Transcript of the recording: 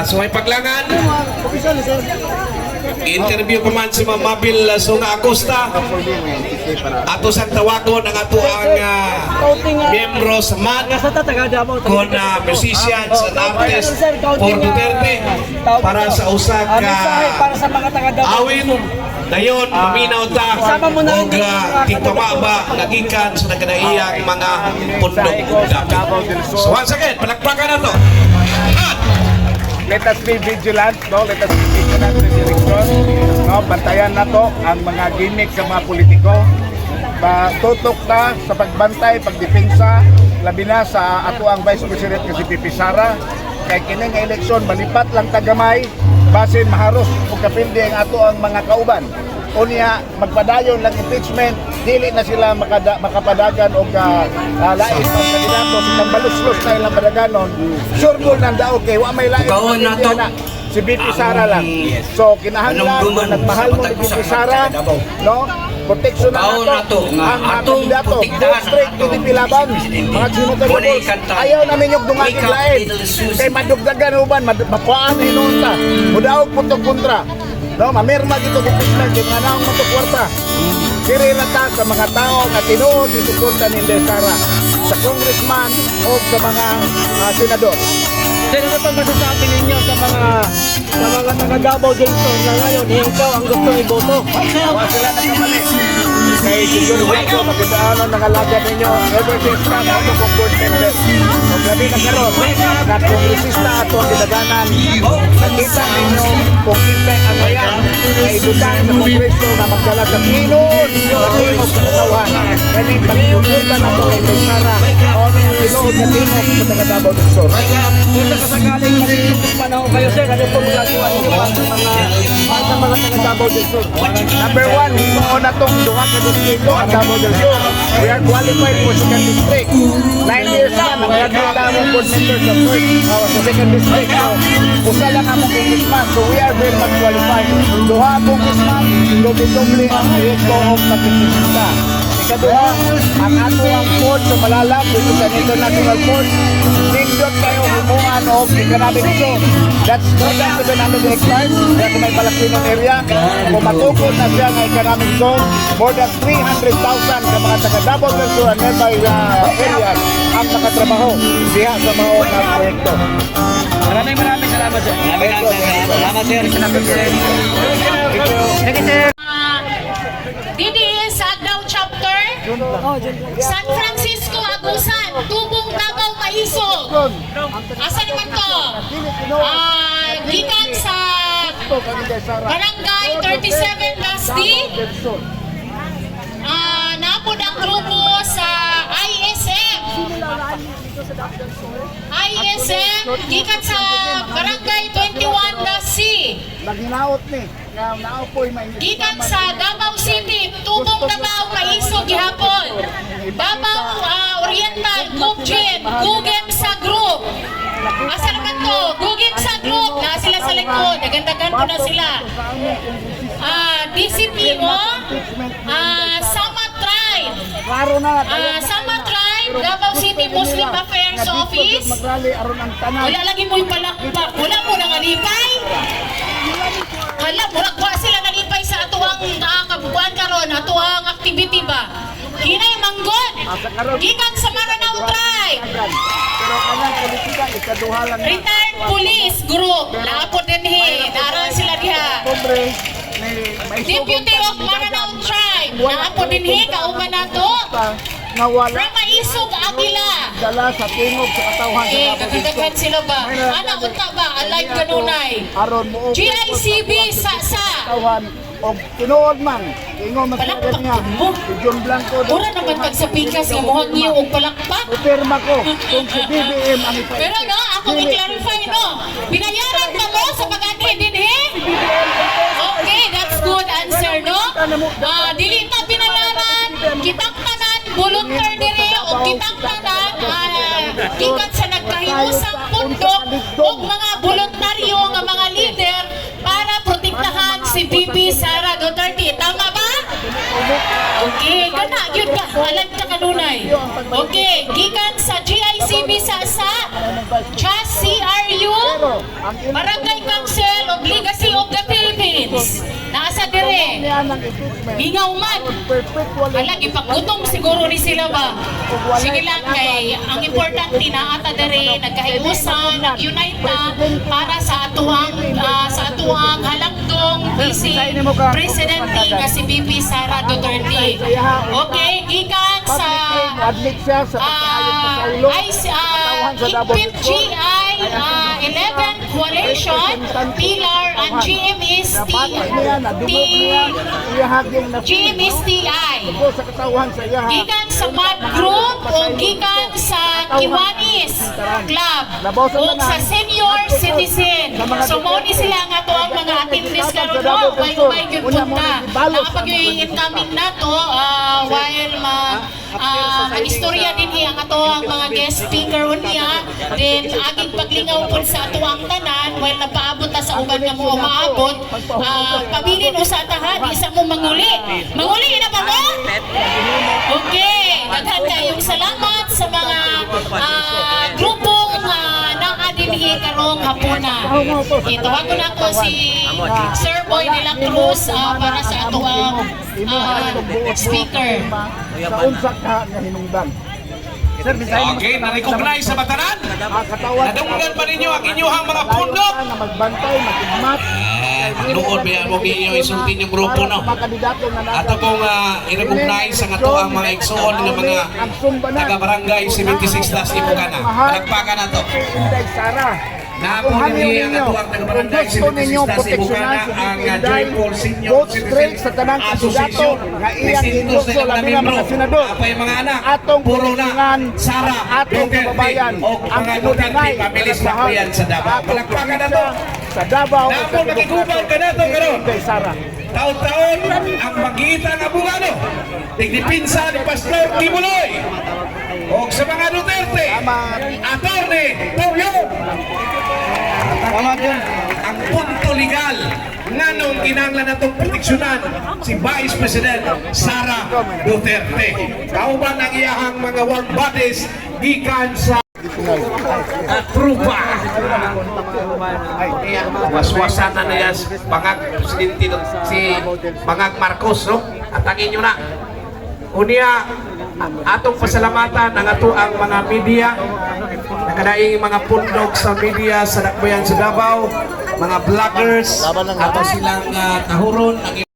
So may paglangan. Interview pa man si Ma'am Mabil Sunga Acosta. Ato sang tawagon ang ato ang miyembro sa MAD kon musicians and artists for Duterte para sa usa ka awin. Dayon, maminaw ta og tigpamaba nagikan sa nagkanaiyang mga pundok dapit. So once again, palakpakan na to. Let us be vigilant, no? Let us be vigilant in the election, no? Bantayan na to ang mga gimmick sa mga politiko. Tutok na sa pagbantay, pagdepensa, labi na sa ato ang Vice President kasi Pipi Sara. Kay kini nga eleksyon malipat lang tagamay, basin maharos ug kapindi ang ato ang mga kauban. Unya magpadayon lang impeachment, dili na sila makapadagan og lain pang kandidato sa balus-lus na ilang padaganon. Sure mo nang daog kay wa may lain na si BP Sara lang. So kinahanglan nagmahal mo ni BP Sara, no? Proteksyon na nato ang atong dato. Straight PDP laban. Mga sinutagabos. Ayaw namin yung dungagin lain. Kay madugdagan uban, mapuaan na hinunta. Mudaog puntong kontra. No, mamirma dito bupislan kay nga naong matukwarta. Sirila ta sa mga tao nga tinuod isuporta ni Sara sa congressman o sa mga senador. Sino na pang masasabi ninyo sa mga taga-Davao del Sur na ngayon ikaw ang gusto iboto? Wala sila nagkamali. Kay siguro ko magandaan ang nangalaga ninyo ever since ka ako kong board member. So grabe na karon na kongresista ato ang dinaganan. Nakita ninyo kung kita ang ayan ay dudan sa kongreso na magdala sa Pinoon sa Timog sa katawan. Kani pagpupuntan ato kay Sara o ang tinuod na Timog sa taga-Davao del Sur. Kasagaling magiging panahon kayo sir, ano po magagawa niyo sa mga taga-Davao del Sur? Number one, ito na itong duha ka distrito ang Davao del Sur. We are qualified for second district. 9 years na, nakakita mo board member sa first, sa second district. So, usa lang ang congressman. So, we are very much qualified. Duha ang congressman, doble-doble ang proyekto of pagkikisita. Ikaduha, ang ato ang port sa Malalam, dito sa international port, nindot kayo humuhan o economic zone. That's more than 700 hectares. Kaya kung may Palacinon area, kung matukod na siya ng economic zone, more than 300,000 ka mga taga-Davao del Sur and nearby areas ang nakatrabaho diha sa mga unang proyekto. Maraming salamat sir. Salamat sir. Thank you sir. DDE sa Agdao Chapter, San Francisco, Agusan, Tubong, Davao, Maisog. Asa naman to? Gikan sa Barangay 37 Lasdi. Napod ang grupo sa ISM. ISM, gikan sa Barangay 21 Lasdi. Naginaot ni, naupoy may Gikan sa Davao City, Tubong Davao, Maisog, gihapon. Davao Oriental, Gugjem, Gugem sa group. Asa naman to? Gugem sa group. Na sila sa likod. Nagandagan ko na sila. DCPO, Sama Tribe. klaro na. Sama Tribe, Davao City Muslim Affairs Office. Magrali aron ang tanan. Wala lagi mo yung palakpak. Wala mo nang alipay. Hala, murag sila nalipay sa atuang kabubuan karon, atuang activity ba? Hinay manggod. Gikan sa Maranao Tribe. Pero kanang politika ikaduha lang. Retired Police Group. Laapod din naran sila diha. Pobre Deputy of Maranao Tribe. Laapod din kauban nato. nawala. From Maisog, Agila. Dala sa tingog sa katawhan sa Davao del Sur. Kagadagan sila ba? Ana, unta ba? Alive kanunay. Aron mo. GICB, sa. Katawhan o tinuod man. Ingon Palakpak magsagat niya. mo. Si John Blanco. Ura naman kag sa pikas nga muhang niyo og palakpak. Upirma ko kung si BBM ang ipa. Pero no, ako i-clarify no. Binayaran ka mo sa pag-ati din Okay, that's good answer no. Dili ta binayaran, kitang tanan volunteer dire o kitang tanan gikan sa nagkahiusang pundok og mga voluntaryo nga mga leader para protektahan si VP Sara Duterte. Tama ba? Okay, kana yun ka. Alam ka kanunay. Okay, gikan sa GICB sa CRU Barangay Council of Legacy of the Philippines. Nasa dire. Mingaw man. Wala, ipaggutom siguro ni sila ba? Sige lang kay, ang importante na ata dire, nagkahiusan, nag-unite na para sa atuang halagdong si Presidente nga si BP Sara Duterte. Okay, gikan sa admit siya sa pagkakayo sa Higpit GI 11 Coalition, Pilar and GMSTI. sa katawan sa iya. Gikan sa MAD Group o gikan sa Kiwanis Club o sa Senior Citizen. So mo ni sila nga to ang mga attendees karon mo. May gyud punta. Nakapag-incoming na to while ang istorya din ang ato ang mga guest speaker unya. Then aging paglingaw pud sa ato ang tanan while napaabot ta sa uban nga mo maabot. Pabilin usa ta ha, di sa mo manguli. Manguli na ba mo? Okay, daghan kayong salamat sa mga grupong naadinhi karong hapuna. Ituwag ko na ko si Sir Boy de la Cruz para sa ato ang speaker. Sa unsa ka nga hinungdan. Okay, na-recognize sa batanan. Nadunggan pa ninyo ang inyong mga pundok. Na magbantay, magigmat. Noon ba yan mo ninyo isultin yung grupo, no? Ato pong i-recognize ang ato ang mga igsoon ng mga taga-barangay 76 Ibukana. Palagpakan na to. Inday Sara. Namo ninyo ang ato ang taga-barangay 76 Ibukana ang Joyful Senior Citizen sa tanang Association. nga iyang Distintos ginuso na labi mga nga mga membro. senador. Apay mga anak. Atong Puro na kulingan Sara atong Duterte kababayan o mga Duterte families na po yan sa Davao. Palagpakan na to. Sa Davao. Namo makikubal ka na to karon. Inday Sara. Taon-taon ang magigitang abogado, tigdipinsa ni Pastor Tibuloy o sa mga Duterte, Attorney Tulio. Ang punto legal nganong kinanglan natong proteksyonan si Vice President Sara Duterte. Kauban ang iyahang mga work bodies gikan sa Trupa. Waswasan na niya Pangag Presidente si Pangag Marcos, no? At ang inyo na. Unya, atong pasalamatan ang ato ang mga media, nakadaing mga pundok sa media sa Dakbayan sa Davao, mga vloggers, ato silang tahuron.